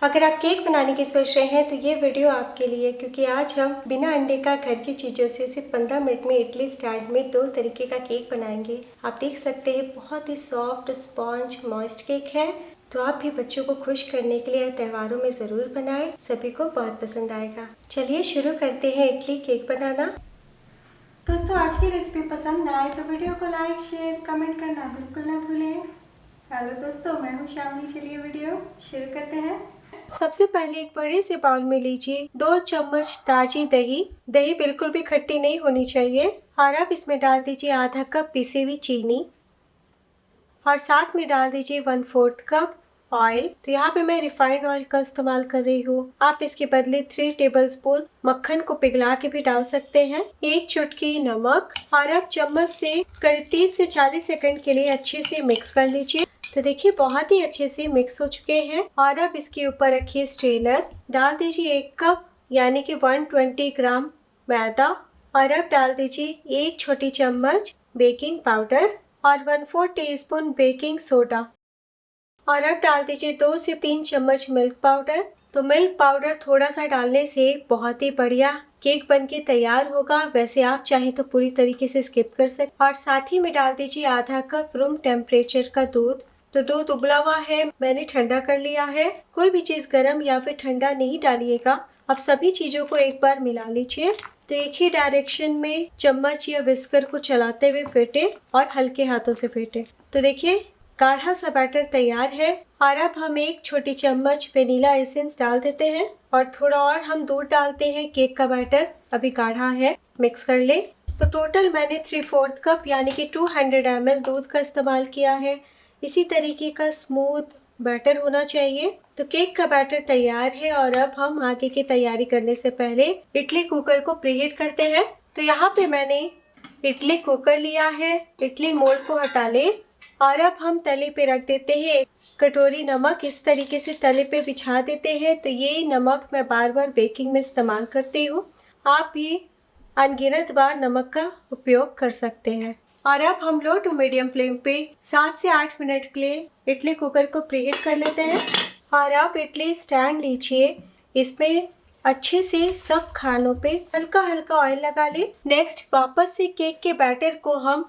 अगर आप केक बनाने की सोच रहे हैं तो ये वीडियो आपके लिए, क्योंकि आज हम बिना अंडे का घर की चीज़ों से सिर्फ 15 मिनट में इडली स्टैंड में 2 तरीके का केक बनाएंगे। आप देख सकते हैं बहुत ही सॉफ्ट स्पॉन्ज मॉइस्ट केक है। तो आप भी बच्चों को खुश करने के लिए त्योहारों में ज़रूर बनाएं, सभी को बहुत पसंद आएगा। चलिए शुरू करते हैं इडली केक बनाना। दोस्तों, आज की रेसिपी पसंद आए तो वीडियो को लाइक शेयर कमेंट करना बिल्कुल ना भूलें। हेलो दोस्तों, मैं हूँ शामली। चलिए वीडियो शुरू करते हैं। सबसे पहले एक बड़े से बाउल में लीजिए 2 चम्मच ताजी दही। दही बिल्कुल भी खट्टी नहीं होनी चाहिए। और अब इसमें डाल दीजिए आधा कप पिसी हुई चीनी और साथ में डाल दीजिए 1/4 कप ऑयल। तो यहाँ पे मैं रिफाइंड ऑयल का इस्तेमाल कर रही हूँ। आप इसके बदले 3 टेबलस्पून मक्खन को पिघला के भी डाल सकते हैं। 1 चुटकी नमक और अब चम्मच से करीब 30 से 40 सेकंड के लिए अच्छे से मिक्स कर लीजिए। तो देखिए बहुत ही अच्छे से मिक्स हो चुके हैं। और अब इसके ऊपर रखिए स्ट्रेनर। डाल दीजिए 1 कप यानी कि 120 ग्राम मैदा और अब डाल दीजिए 1 छोटी चम्मच बेकिंग पाउडर और 1/4 टीस्पून बेकिंग सोडा और अब डाल दीजिए 2 से 3 चम्मच मिल्क पाउडर। तो मिल्क पाउडर थोड़ा सा डालने से बहुत ही बढ़िया केक बनके तैयार होगा। वैसे आप चाहें तो पूरी तरीके से स्किप कर सकते। और साथ ही में डाल दीजिए आधा कप रूम टेम्परेचर का दूध। तो दूध उबला हुआ है, मैंने ठंडा कर लिया है। कोई भी चीज गर्म या फिर ठंडा नहीं डालिएगा। अब सभी चीजों को एक बार मिला लीजिए। तो एक ही डायरेक्शन में चम्मच या विस्कर को चलाते हुए फेंटे और हल्के हाथों से फेंटे। तो देखिए गाढ़ा सा बैटर तैयार है। और अब हम 1 छोटी चम्मच वेनिला एसेंस डाल देते हैं और थोड़ा और हम दूध डालते हैं। केक का बैटर अभी गाढ़ा है, मिक्स कर ले। तो टोटल मैंने 3/4 कप यानी कि 200 ml दूध का इस्तेमाल किया है। इसी तरीके का स्मूथ बैटर होना चाहिए। तो केक का बैटर तैयार है और अब हम आगे की तैयारी करने से पहले इडली कुकर को प्रीहीट करते हैं। तो यहाँ पे मैंने इडली कुकर लिया है। इडली मोल्ड को हटा ले और अब हम तले पे रख देते हैं 1 कटोरी नमक। इस तरीके से तले पे बिछा देते हैं। तो ये नमक मैं बार बार बेकिंग में इस्तेमाल करती हूँ। आप भी अनगिनत बार नमक का उपयोग कर सकते हैं। और अब हम लो टू मीडियम फ्लेम पे 7 से 8 मिनट के लिए इडली कुकर को प्रीहीट कर लेते हैं। और अब इडली स्टैंड लीजिए, इसमें अच्छे से सब खानों पे हल्का हल्का ऑयल लगा ले। नेक्स्ट वापस से केक के बैटर को हम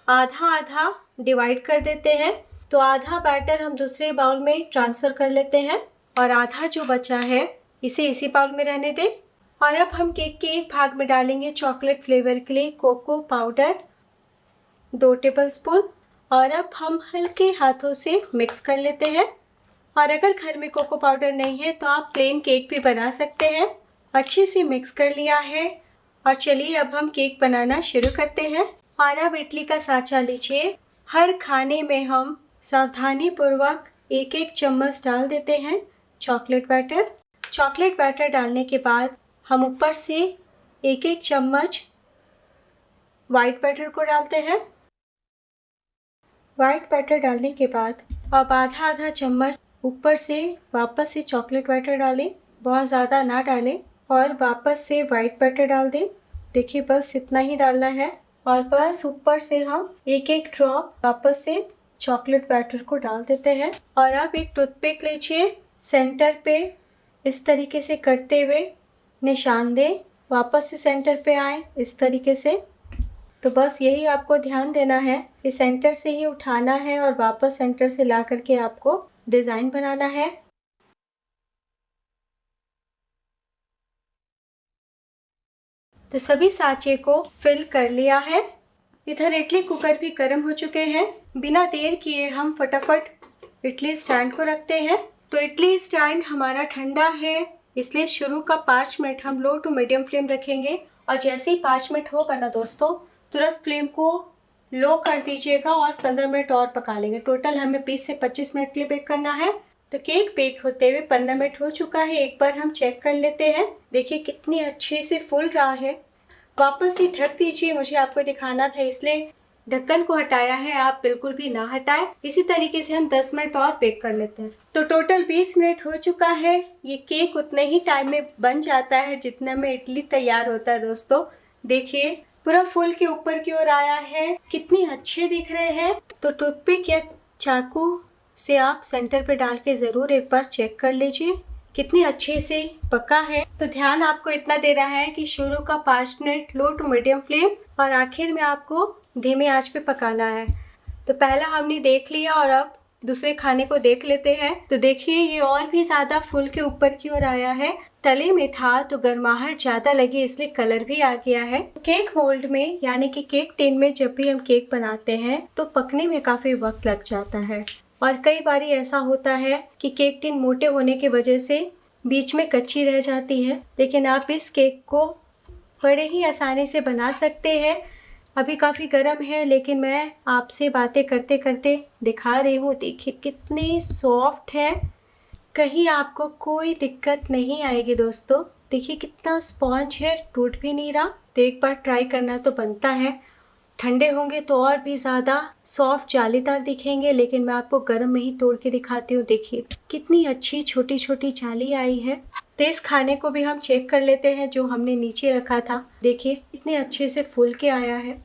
आधा आधा डिवाइड कर देते हैं। तो आधा बैटर हम दूसरे बाउल में ट्रांसफर कर लेते हैं और आधा जो बचा है इसे इसी बाउल में रहने दें। और अब हम केक के एक भाग में डालेंगे चॉकलेट फ्लेवर के लिए कोको पाउडर 2 टेबलस्पून और अब हम हल्के हाथों से मिक्स कर लेते हैं। और अगर घर में कोको पाउडर नहीं है तो आप प्लेन केक भी बना सकते हैं। अच्छे से मिक्स कर लिया है और चलिए अब हम केक बनाना शुरू करते हैं। और अब इडली का साँचा लीजिए। हर खाने में हम सावधानी पूर्वक 1-1 चम्मच डाल देते हैं चॉकलेट बैटर। चॉकलेट बैटर डालने के बाद हम ऊपर से 1-1 चम्मच व्हाइट बैटर को डालते हैं। व्हाइट बैटर डालने के बाद अब आधा आधा चम्मच ऊपर से वापस से चॉकलेट बैटर डालें, बहुत ज़्यादा ना डालें। और वापस से व्हाइट बैटर डाल दें। देखिए बस इतना ही डालना है। और बस ऊपर से हम 1-1 ड्रॉप वापस से चॉकलेट बैटर को डाल देते हैं। और अब एक टूथपिक लीजिए, सेंटर पे इस तरीके से करते हुए निशान दें। वापस से सेंटर पे आए इस तरीके से। तो बस यही आपको ध्यान देना है कि सेंटर से ही उठाना है और वापस सेंटर से ला करके आपको डिज़ाइन बनाना है। तो सभी साँचे को फिल कर लिया है। इधर इडली कुकर भी गर्म हो चुके हैं। बिना देर किए हम फटाफट इडली स्टैंड को रखते हैं। तो इडली स्टैंड हमारा ठंडा है, इसलिए शुरू का 5 मिनट हम लो टू मीडियम फ्लेम रखेंगे। और जैसे ही 5 मिनट होगा ना दोस्तों, तुरंत फ्लेम को लो कर दीजिएगा और 15 मिनट और पका लेंगे। टोटल हमें 20 से 25 मिनट के लिए बेक करना है। तो केक बेक होते हुए 15 मिनट हो चुका है। एक बार हम चेक कर लेते हैं। देखिए कितनी अच्छे से फूल रहा है। वापस से ढक दीजिए, मुझे आपको दिखाना था इसलिए ढक्कन को हटाया है। आप बिल्कुल भी ना हटाएं। इसी तरीके से हम 10 मिनट और बेक कर लेते हैं। तो टोटल 20 मिनट हो चुका है। ये केक उतने ही टाइम में बन जाता है जितने में इडली तैयार होता है दोस्तों। देखिए पूरा फूल के ऊपर की ओर आया है, कितनी अच्छे दिख रहे हैं। तो टूथपिक या चाकू से आप सेंटर पे डाल के ज़रूर एक बार चेक कर लीजिए कितने अच्छे से पका है। तो ध्यान आपको इतना देना है कि शुरू का 5 minute low to medium flame और आखिर में आपको धीमे आंच पे पकाना है। तो पहला हमने देख लिया और अब दूसरे खाने को देख लेते हैं। तो देखिए ये और भी ज़्यादा फुल के ऊपर की ओर आया है। तले में था तो गर्माहट ज़्यादा लगी इसलिए कलर भी आ गया है। केक मोल्ड में यानी कि केक टिन में जब भी हम केक बनाते हैं तो पकने में काफ़ी वक्त लग जाता है और कई बार ऐसा होता है कि केक टिन मोटे होने की वजह से बीच में कच्ची रह जाती है। लेकिन आप इस केक को बड़े ही आसानी से बना सकते हैं। अभी काफ़ी गर्म है लेकिन मैं आपसे बातें करते करते दिखा रही हूँ। देखिए कितने सॉफ्ट है, कहीं आपको कोई दिक्कत नहीं आएगी दोस्तों। देखिए कितना स्पॉन्ज है, टूट भी नहीं रहा। तो एक बार ट्राई करना तो बनता है। ठंडे होंगे तो और भी ज़्यादा सॉफ्ट जालीदार दिखेंगे, लेकिन मैं आपको गर्म में ही तोड़ के दिखाती हूँ। देखिए कितनी अच्छी छोटी छोटी जाली आई है। तो इस खाने को भी हम चेक कर लेते हैं जो हमने नीचे रखा था। देखिए कितने अच्छे से फूल के आया है।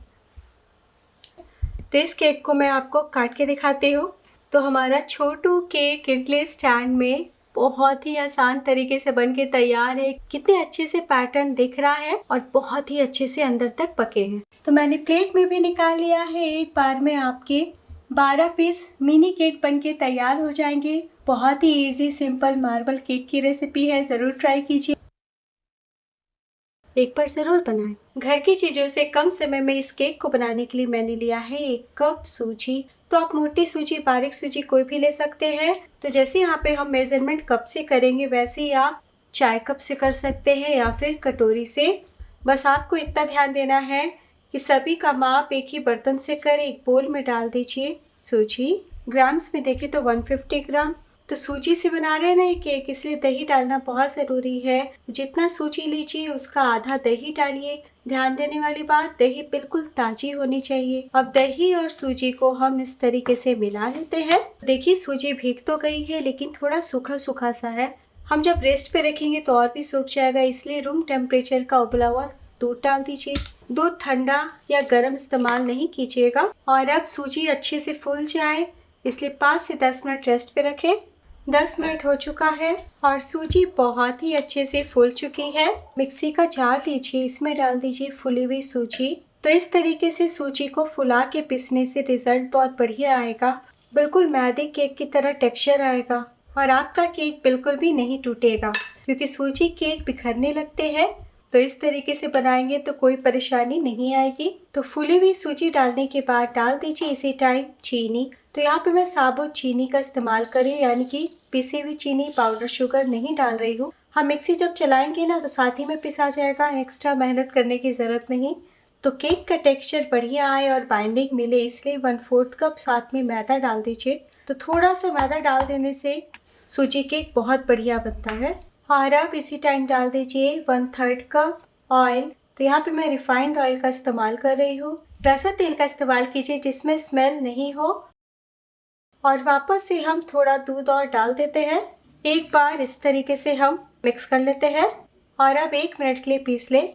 तो इस केक को मैं आपको काट के दिखाती हूँ। तो हमारा छोटू केक इडली स्टैंड में बहुत ही आसान तरीके से बन के तैयार है। कितने अच्छे से पैटर्न दिख रहा है और बहुत ही अच्छे से अंदर तक पके हैं। तो मैंने प्लेट में भी निकाल लिया है। एक बार में आपके 12 पीस मिनी केक बन के तैयार हो जाएंगे। बहुत ही इजी सिंपल मार्बल केक की रेसिपी है, ज़रूर ट्राई कीजिए, एक बार ज़रूर बनाएं। घर की चीज़ों से कम समय में इस केक को बनाने के लिए मैंने लिया है 1 कप सूजी। तो आप मोटी सूजी बारीक सूजी कोई भी ले सकते हैं। तो जैसे यहाँ पे हम मेजरमेंट कप से करेंगे वैसे ही आप चाय कप से कर सकते हैं या फिर कटोरी से। बस आपको इतना ध्यान देना है कि सभी का माप एक ही बर्तन से कर एक बोल में डाल दीजिए। सूजी ग्राम्स में देखें तो 150 ग्राम। तो सूजी से बना रहे हैं ना ये केक, इसलिए दही डालना बहुत ज़रूरी है। जितना सूजी लीजिए उसका आधा दही डालिए। ध्यान देने वाली बात, दही बिल्कुल ताज़ी होनी चाहिए। अब दही और सूजी को हम इस तरीके से मिला लेते हैं। देखिए सूजी भीग तो गई है लेकिन थोड़ा सूखा सूखा सा है। हम जब रेस्ट पे रखेंगे तो और भी सूख जाएगा, इसलिए रूम टेम्परेचर का उबला हुआ दूध डाल दीजिए। दूध ठंडा या गर्म इस्तेमाल नहीं कीजिएगा। और अब सूजी अच्छे से फूल जाए इसलिए 5 से 10 मिनट रेस्ट पे रखें। 10 मिनट हो चुका है और सूजी बहुत ही अच्छे से फूल चुकी है। मिक्सी का जार लीजिए, इसमें डाल दीजिए फुली हुई सूजी। तो इस तरीके से सूजी को फुला के पीसने से रिजल्ट बहुत बढ़िया आएगा। बिल्कुल मैदे केक की तरह टेक्सचर आएगा और आपका केक बिल्कुल भी नहीं टूटेगा, क्योंकि सूजी केक बिखरने लगते हैं। तो इस तरीके से बनाएंगे तो कोई परेशानी नहीं आएगी। तो फुली हुई सूजी डालने के बाद डाल दीजिए इसी टाइम चीनी। तो यहाँ पे मैं साबुत चीनी का इस्तेमाल करी, यानी कि पिसी हुई चीनी, पाउडर शुगर नहीं डाल रही हूँ। हम मिक्सी जब चलाएंगे ना तो साथ ही में पिसा जाएगा, एक्स्ट्रा मेहनत करने की ज़रूरत नहीं। तो केक का टेक्सचर बढ़िया आए और बाइंडिंग मिले इसलिए 1/4 कप साथ में मैदा डाल दीजिए। तो थोड़ा सा मैदा डाल देने से सूजी केक बहुत बढ़िया बनता है। और अब इसी टाइम डाल दीजिए 1/3 कप ऑयल। तो यहाँ पे मैं रिफाइंड ऑयल का इस्तेमाल कर रही हूँ। वैसा तेल का इस्तेमाल कीजिए जिसमें स्मेल नहीं हो। और वापस से हम थोड़ा दूध और डाल देते हैं। एक बार इस तरीके से हम मिक्स कर लेते हैं और अब 1 मिनट के लिए पीस लें।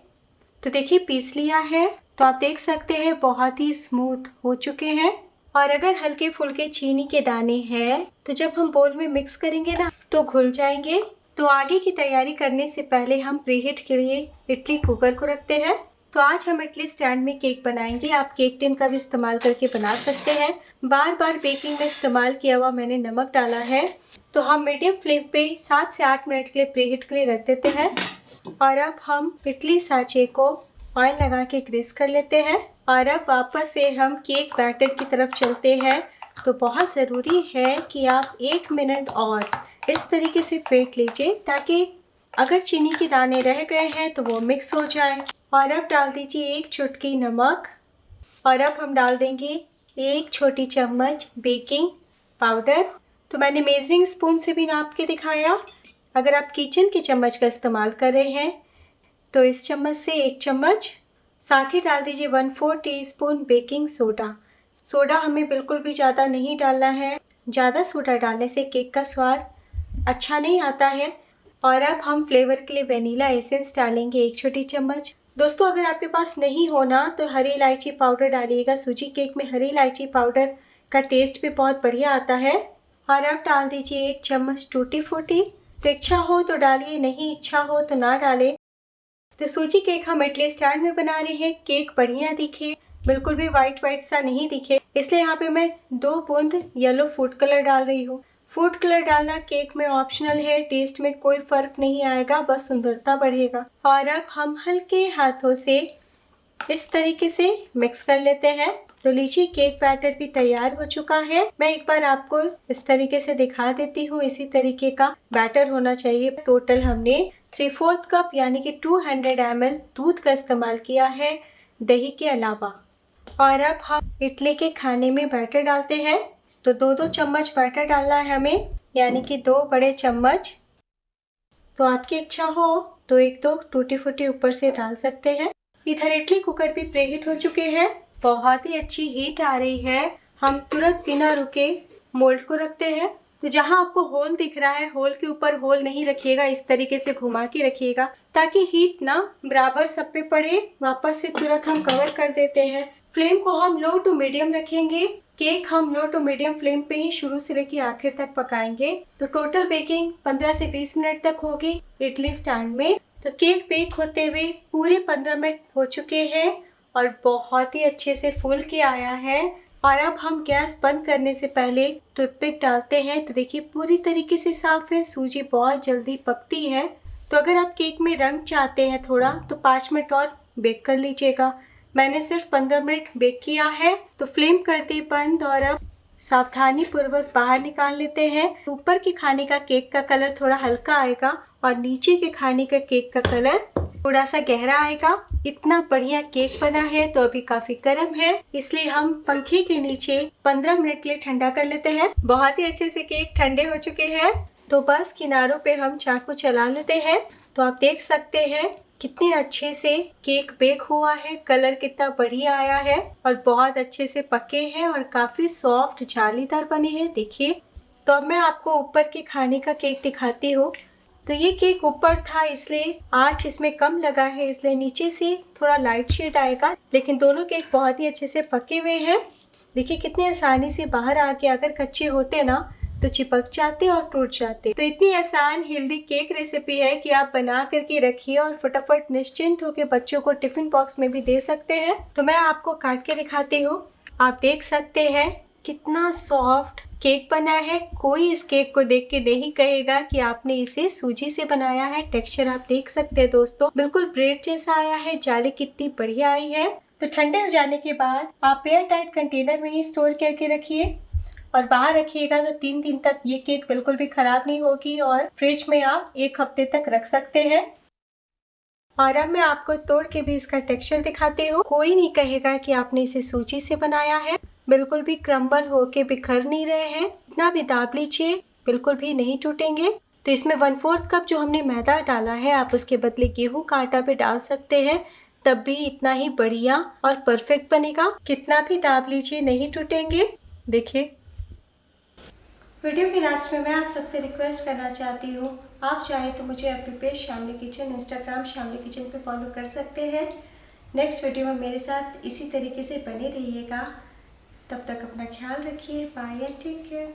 तो देखिए पीस लिया है, तो आप देख सकते हैं बहुत ही स्मूथ हो चुके हैं। और अगर हल्के फुल्के चीनी के दाने हैं तो जब हम बोल में मिक्स करेंगे ना तो घुल जाएंगे। तो आगे की तैयारी करने से पहले हम प्रीहीट के लिए इडली कुकर को रखते हैं। तो आज हम इडली स्टैंड में केक बनाएंगे। आप केक टिन का भी इस्तेमाल करके बना सकते हैं। बार बार बेकिंग में इस्तेमाल किया हुआ मैंने नमक डाला है। तो हम मीडियम फ्लेम पे 7 से 8 मिनट के लिए प्रीहीट के लिए रख देते हैं। और अब हम इडली सांचे को ऑयल लगा के ग्रीस कर लेते हैं। और अब वापस से हम केक बैटर की तरफ चलते हैं। तो बहुत ज़रूरी है कि आप 1 मिनट और इस तरीके से फेंट लीजिए ताकि अगर चीनी के दाने रह गए हैं तो वो मिक्स हो जाए। और अब डाल दीजिए 1 चुटकी नमक। और अब हम डाल देंगे 1 छोटी चम्मच बेकिंग पाउडर। तो मैंने मेजरिंग स्पून से भी नाप के दिखाया। अगर आप किचन के चम्मच का इस्तेमाल कर रहे हैं तो इस चम्मच से 1 चम्मच। साथ ही डाल दीजिए 1/4 टीस्पून बेकिंग सोडा। सोडा हमें बिल्कुल भी ज़्यादा नहीं डालना है। ज़्यादा सोडा डालने से केक का स्वाद अच्छा नहीं आता है। और अब हम फ्लेवर के लिए वेनिला एसेंस डालेंगे 1 छोटी चम्मच। दोस्तों अगर आपके पास नहीं होना तो हरी इलायची पाउडर डालिएगा। सूजी केक में हरी इलायची पाउडर का टेस्ट भी बहुत बढ़िया आता है। और अब डाल दीजिए 1 चम्मच टूटी फ्रूटी। तो इच्छा हो तो डालिए, नहीं इच्छा हो तो ना डालें। तो सूजी केक हम इडली स्टैंड में बना रहे हैं। केक बढ़िया दिखे, बिल्कुल भी वाइट सा नहीं दिखे, इसलिए यहाँ पे मैं 2 बूंद येलो फूड कलर डाल रही हूँ। फूड कलर डालना केक में ऑप्शनल है, टेस्ट में कोई फर्क नहीं आएगा, बस सुंदरता बढ़ेगा। और अब हम हल्के हाथों से इस तरीके से मिक्स कर लेते हैं। तो लीजिए केक बैटर भी तैयार हो चुका है। मैं एक बार आपको इस तरीके से दिखा देती हूँ, इसी तरीके का बैटर होना चाहिए। टोटल हमने 3/4 कप यानी कि 200 ml दूध का इस्तेमाल किया है, दही के अलावा। और अब हम इडली के खाने में बैटर डालते हैं। तो 2-2 चम्मच बैटर डालना है हमें, यानी कि 2 बड़े चम्मच। तो आपकी इच्छा हो तो 1-2 टूटी फूटी ऊपर से डाल सकते हैं। इधर इडली कुकर भी प्रीहीट हो चुके हैं, बहुत ही अच्छी हीट आ रही है। हम तुरंत बिना रुके मोल्ड को रखते हैं। तो जहां आपको होल दिख रहा है, होल के ऊपर होल नहीं रखिएगा, इस तरीके से घुमा के रखिएगा ताकि हीट ना बराबर सब पे पड़े। वापस से तुरंत हम कवर कर देते हैं। फ्लेम को हम लो टू मीडियम रखेंगे। केक हम लो टू मीडियम फ्लेम पे ही शुरू से लेकर आखिर तक पकाएंगे। तो टोटल बेकिंग 15 से 20 मिनट तक होगी इडली स्टैंड में। तो केक बेक होते हुए पूरे 15 मिनट हो चुके हैं और बहुत ही अच्छे से फूल के आया है। और अब हम गैस बंद करने से पहले टूथपिक डालते हैं। तो देखिए पूरी तरीके से साफ है, सूजी बहुत जल्दी पकती है। तो अगर आप केक में रंग चाहते हैं थोड़ा, तो 5 मिनट और बेक कर लीजिएगा। मैंने सिर्फ 15 मिनट बेक किया है। तो फ्लेम करते बंद और अब सावधानी पूर्वक बाहर निकाल लेते हैं। ऊपर के खाने का केक का कलर थोड़ा हल्का आएगा और नीचे के खाने का केक का कलर थोड़ा सा गहरा आएगा। इतना बढ़िया केक बना है। तो अभी काफी गर्म है, इसलिए हम पंखे के नीचे 15 मिनट के लिए ठंडा कर लेते हैं। बहुत ही अच्छे से केक ठंडे हो चुके हैं। तो बस किनारों पे हम चाकू चला लेते हैं। तो आप देख सकते हैं कितने अच्छे से केक बेक हुआ है, कलर कितना बढ़िया आया है और बहुत अच्छे से पके हैं और काफी सॉफ्ट जालीदार बने हैं। देखिए, तो अब मैं आपको ऊपर के खाने का केक दिखाती हूँ। तो ये केक ऊपर था इसलिए आंच इसमें कम लगा है, इसलिए नीचे से थोड़ा लाइट शेड आएगा। लेकिन दोनों केक बहुत ही अच्छे से पके हुए हैं। देखिए कितनी आसानी से बाहर आके, अगर कच्चे होते ना तो चिपक जाते और टूट जाते। तो इतनी आसान हेल्दी केक रेसिपी है कि आप बना करके रखिए और फटाफट निश्चिंत होकर बच्चों को टिफिन बॉक्स में भी दे सकते हैं। तो मैं आपको काट के दिखाती हूँ। आप देख सकते हैं कितना सॉफ्ट केक बना है। कोई इस केक को देख के नहीं कहेगा कि आपने इसे सूजी से बनाया है। टेक्सचर आप देख सकते हैं दोस्तों, बिल्कुल ब्रेड जैसा आया है। जाली कितनी बढ़िया आई है। तो ठंडे हो जाने के बाद आप एयर टाइट कंटेनर में ही स्टोर करके रखिए और बाहर रखिएगा। तो 3 दिन तक ये केक बिल्कुल भी खराब नहीं होगी और फ्रिज में आप 1 हफ्ते तक रख सकते हैं। और अब मैं आपको तोड़ के भी इसका टेक्सचर दिखाती हूँ। कोई नहीं कहेगा कि आपने इसे सूजी से बनाया है। बिल्कुल भी क्रम्बल होके बिखर नहीं रहे हैं। इतना भी दाब लीजिए, बिल्कुल भी नहीं टूटेंगे। तो इसमें 1/4 कप जो हमने मैदा डाला है, आप उसके बदले गेहूं का आटा भी डाल सकते हैं, तब भी इतना ही बढ़िया और परफेक्ट बनेगा। कितना भी दाब लीजिए नहीं टूटेंगे। देखिए, वीडियो के लास्ट में मैं आप सबसे रिक्वेस्ट करना चाहती हूँ, आप चाहे तो मुझे अपने page Shamli kitchen, Instagram Shamli kitchen पे फॉलो कर सकते हैं। नेक्स्ट वीडियो में मेरे साथ इसी तरीके से बने रहिएगा। तब तक अपना ख्याल रखिए। Bye and take care.